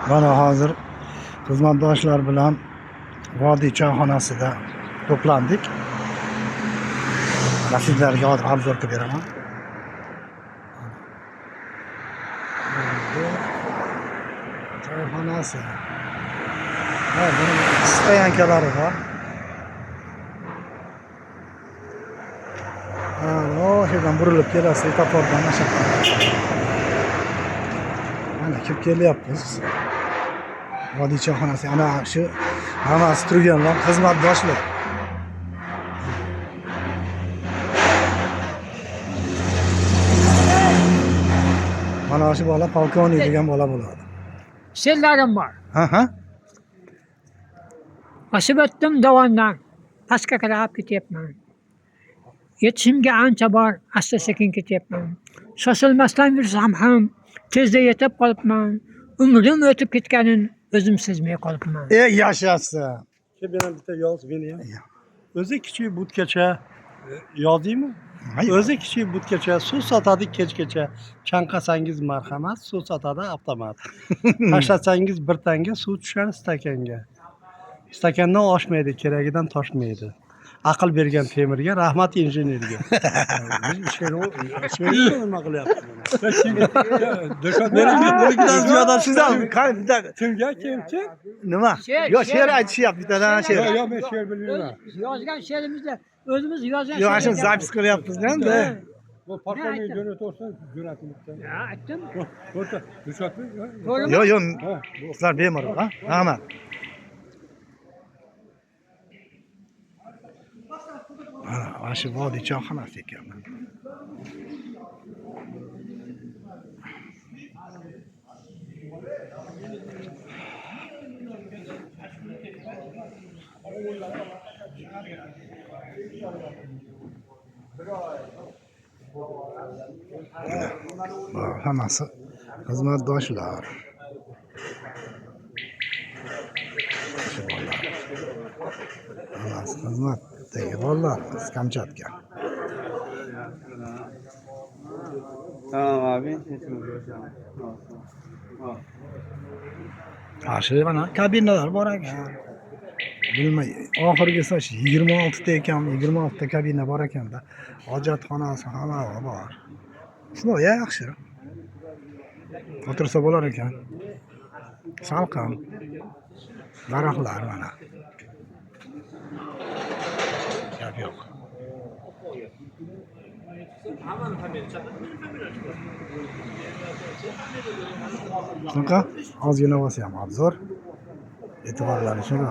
Mana hozir xizmatdoshlar bilan Vodiy choyxonasida to'plandik. Mana sizlarga hozir obzor qilib beraman. Choyxonasi. Ha, buni stoyankalari bor. Ha, o'shadan burilib kelasiz, svetofordan aşağı. Mana kirib kelyapmiz. Vodiy choyxonasi ana shu hammasi turganlar xizmatdoshlar. Mana shu bola polkovnik degan bola bo'ladi. She'rlarim bor. Ha. Oshib o'tdim dovondan, pastga qarab ketyapman. Yetishimga ancha bor, asta sekin ketyapman. Shoshilmasdan yursam ham tezda yetib qolibman. Umrim o'tib ketganin o'zim sezmay qolibman. Yashasın. Ki benim bitta yoz beni ya. O'zi kichik budgacha yozaymi? Hayır. O'zi kichik budgacha suv sotadi kechgacha. Chanqasangiz marhamat, suv sotadi avtomat. Tashlasangiz bir tanga suv tushar stakanga. Stakandan oshmaydi, keragidan toshmaydi. Aql bergan temirga, rahmat injenerga. She'rni nima qilyapti buni? Bunikidan ziyoda Sizdan kimga kimchi? nima? Yo she'r aytishyapti bittadan she'r. Yo men she'r bilmayman. Yozgan she'rimizda o'zimiz yozgan Yo shu zapis qilyapmiz-da. Bu parqoni jo'natorsan, jo'natilibdi. Ya, aytdim. O'rta, dushotmi? Yo, sizlar bemalol, ha? Rahmat. Mana shu Vodiy choyxonasi ekan. Hammasi xizmatdoshlar. Hammasi xizmatdagi bolalar, Kamchatka. Tamam abi. Qarshi mana kabinalar bor ekan. Bilmay, oxirgisi 26 ta ekan, 26 ta kabina bor ekanda. Hojatxonasi hamma bor. Shunday yaxshi. O'tirsa bo'lar ekan. Salqin. Daraxtlar mana. Gap yo'q. Shunaqa ozgina bo'lsa ham obzor e'tiborlaringizni